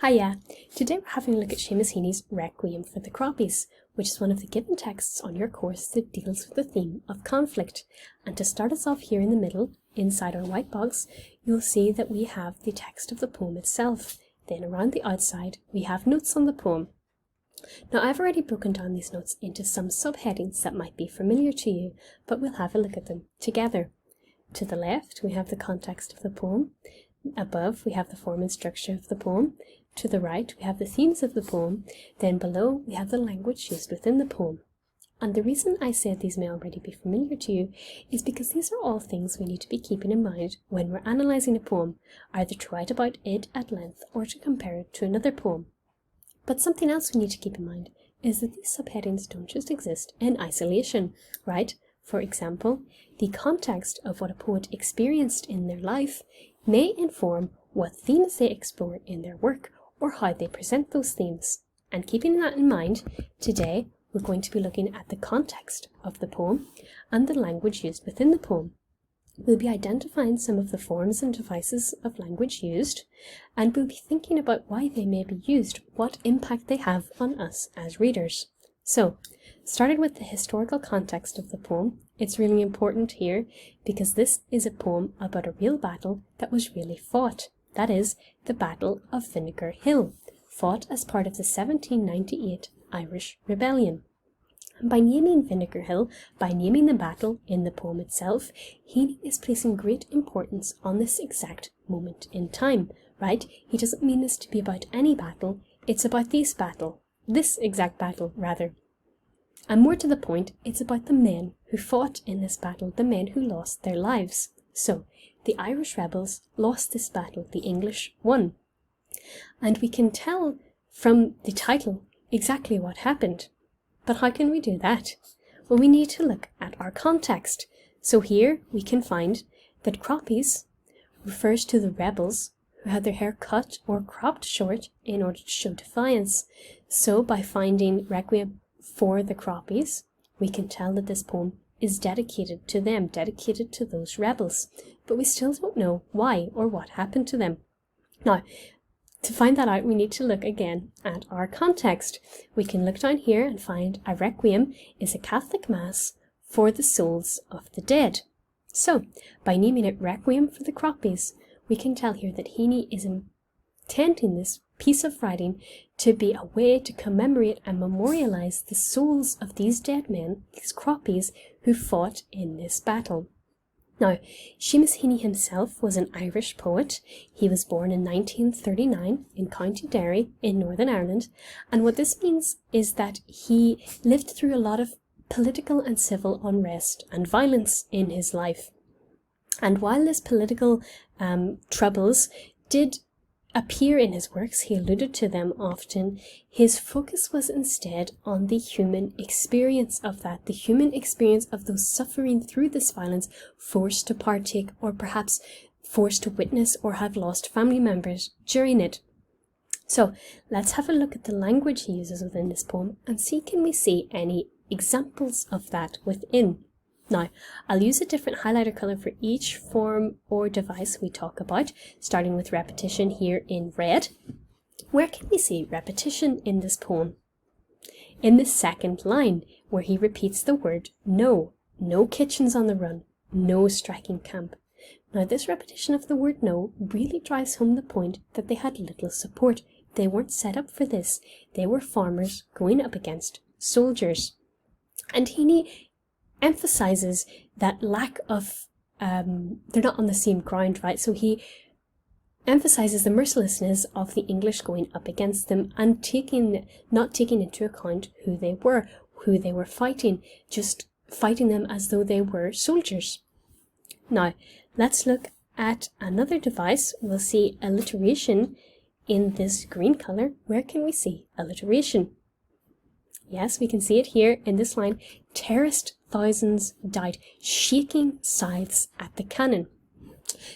Hiya! Today we're having a look at Seamus Heaney's Requiem for the Croppies, which is one of the given texts on your course that deals with the theme of conflict. And to start us off here in the middle, inside our white box, you'll see that we have the text of the poem itself. Then around the outside, we have notes on the poem. Now I've already broken down these notes into some subheadings that might be familiar to you, but we'll have a look at them together. To the left, we have the context of the poem. Above, we have the form and structure of the poem. To the right, we have the themes of the poem. Then below, we have the language used within the poem. And the reason I said these may already be familiar to you is because these are all things we need to be keeping in mind when we're analysing a poem, either to write about it at length or to compare it to another poem. But something else we need to keep in mind is that these subheadings don't just exist in isolation, right? For example, the context of what a poet experienced in their life may inform what themes they explore in their work or how they present those themes. And keeping that in mind, today we're going to be looking at the context of the poem and the language used within the poem. We'll be identifying some of the forms and devices of language used, and we'll be thinking about why they may be used, what impact they have on us as readers. So, starting with the historical context of the poem, it's really important here because this is a poem about a real battle that was really fought. That is, the Battle of Vinegar Hill, fought as part of the 1798 Irish Rebellion. And by naming Vinegar Hill, by naming the battle in the poem itself, Heaney is placing great importance on this exact moment in time, right? He doesn't mean this to be about any battle, it's about this exact battle, rather. And more to the point, it's about the men who fought in this battle, the men who lost their lives. So, the Irish rebels lost this battle, the English won. And we can tell from the title exactly what happened. But how can we do that? Well, we need to look at our context. So here we can find that Croppies refers to the rebels who had their hair cut or cropped short in order to show defiance. So by finding Requiem for the Croppies, we can tell that this poem is dedicated to them, dedicated to those rebels. But we still don't know why or what happened to them. Now, to find that out, we need to look again at our context. We can look down here and find a requiem is a Catholic mass for the souls of the dead. So, by naming it Requiem for the Croppies, we can tell here that Heaney is intending this piece of writing to be a way to commemorate and memorialise the souls of these dead men, these Croppies, who fought in this battle. Now, Seamus Heaney himself was an Irish poet. He was born in 1939 in County Derry in Northern Ireland, and what this means is that he lived through a lot of political and civil unrest and violence in his life. And while this political troubles did appear in his works, he alluded to them often, his focus was instead on the human experience of that, the human experience of those suffering through this violence, forced to partake or perhaps forced to witness or have lost family members during it. So let's have a look at the language he uses within this poem and see can we see any examples of that within. Now, I'll use a different highlighter colour for each form or device we talk about, starting with repetition here in red. Where can we see repetition in this poem? In the second line, where he repeats the word no. No kitchens on the run, no striking camp. Now, this repetition of the word no really drives home the point that they had little support. They weren't set up for this. They were farmers going up against soldiers. And Heaney emphasizes that lack of, they're not on the same ground, right? So he emphasizes the mercilessness of the English going up against them and not taking into account who they were fighting, just fighting them as though they were soldiers. Now, let's look at another device. We'll see alliteration in this green color. Where can we see alliteration? Yes, we can see it here in this line. Terraced thousands died, shaking scythes at the cannon.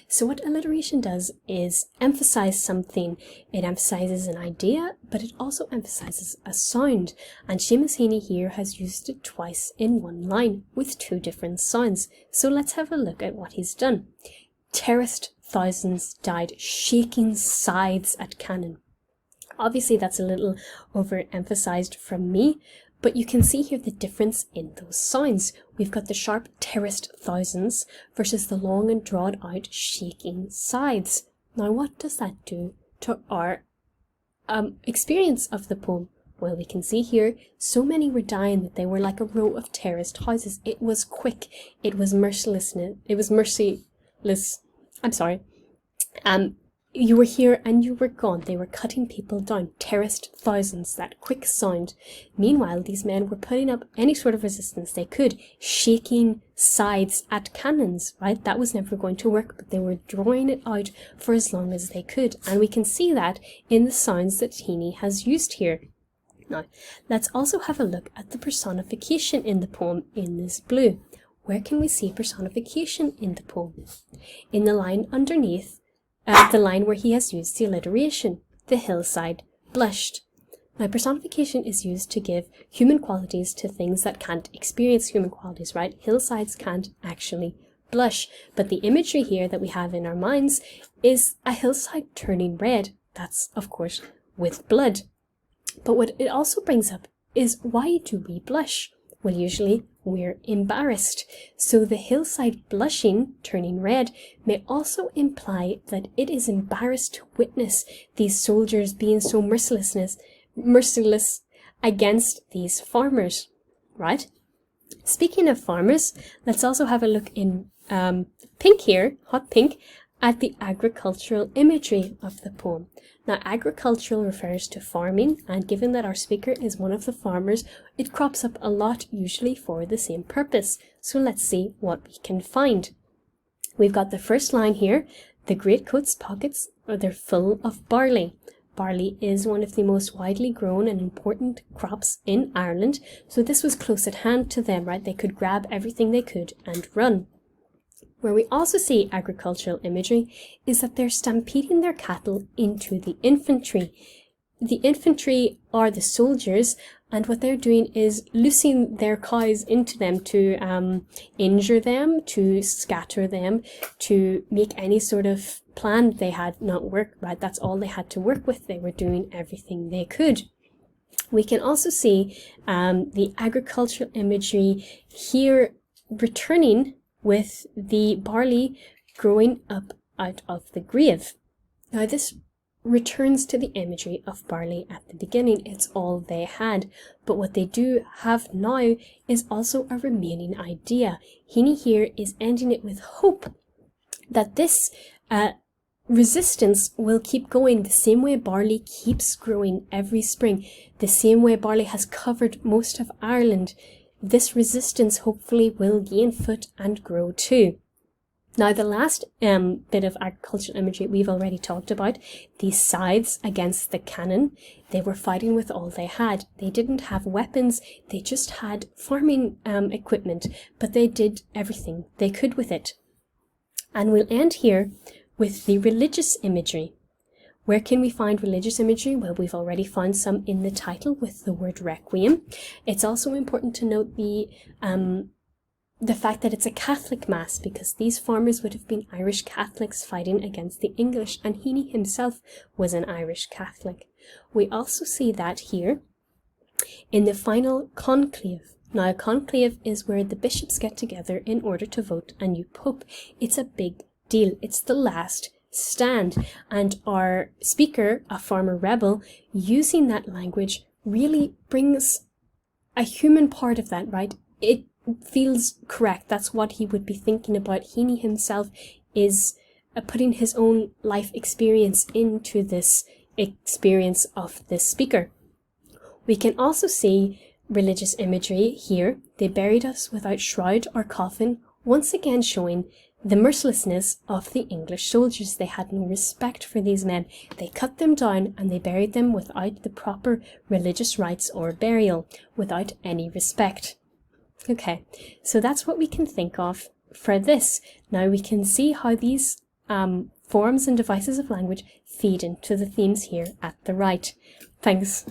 So what alliteration does is emphasize something. It emphasizes an idea, but it also emphasizes a sound. And Seamus Heaney here has used it twice in one line with two different sounds. So let's have a look at what he's done. Terraced thousands died, shaking scythes at cannon. Obviously, that's a little overemphasized from me, but you can see here the difference in those sounds. We've got the sharp terraced thousands versus the long and drawn out shaking sides. Now, what does that do to our experience of the poem? Well, we can see here, so many were dying that they were like a row of terraced houses. It was quick. It was merciless. I'm sorry. You were here and you were gone. They were cutting people down. Terraced thousands, that quick sound. Meanwhile, these men were putting up any sort of resistance they could, shaking sides at cannons, right? That was never going to work, but they were drawing it out for as long as they could. And we can see that in the sounds that Heaney has used here. Now, let's also have a look at the personification in the poem in this blue. Where can we see personification in the poem? In the line underneath, the line where he has used the alliteration, the hillside blushed. Now, personification is used to give human qualities to things that can't experience human qualities, right? Hillsides can't actually blush, but the imagery here that we have in our minds is a hillside turning red. That's, of course, with blood. But what it also brings up is, why do we blush? Well, usually we're embarrassed. So the hillside blushing, turning red, may also imply that it is embarrassed to witness these soldiers being so merciless against these farmers, right? Speaking of farmers, let's also have a look in pink here, hot pink, at the agricultural imagery of the poem. Now, agricultural refers to farming, and given that our speaker is one of the farmers, it crops up a lot, usually for the same purpose. So let's see what we can find. We've got the first line here, the greatcoat's pockets, they're full of barley. Barley is one of the most widely grown and important crops in Ireland, so this was close at hand to them, right? They could grab everything they could and run. Where we also see agricultural imagery is that they're stampeding their cattle into the infantry. The infantry are the soldiers, and what they're doing is loosing their cows into them to injure them, to scatter them, to make any sort of plan they had not work, right? That's all they had to work with. They were doing everything they could. We can also see the agricultural imagery here returning with the barley growing up out of the grave. Now, this returns to the imagery of barley at the beginning. It's all they had, but what they do have now is also a remaining idea. Heaney here is ending it with hope that this resistance will keep going the same way barley keeps growing every spring, the same way barley has covered most of Ireland. This resistance hopefully will gain foot and grow too. Now, the last bit of agricultural imagery we've already talked about, these scythes against the cannon. They were fighting with all they had. They didn't have weapons, they just had farming equipment, but they did everything they could with it. And we'll end here with the religious imagery. Where can we find religious imagery? Well, we've already found some in the title with the word Requiem. It's also important to note the fact that it's a Catholic mass, because these farmers would have been Irish Catholics fighting against the English, and Heaney himself was an Irish Catholic. We also see that here in the final conclave. Now, a conclave is where the bishops get together in order to vote a new pope. It's a big deal. It's the last stand, and our speaker, a farmer rebel, using that language really brings a human part of that, right? It feels correct. That's what he would be thinking about. Heaney himself is putting his own life experience into this experience of this speaker. We can also see religious imagery here. They buried us without shroud or coffin, once again showing the mercilessness of the English soldiers. They had no respect for these men. They cut them down and they buried them without the proper religious rites or burial, without any respect. Okay, so that's what we can think of for this. Now we can see how these forms and devices of language feed into the themes here at the right. Thanks.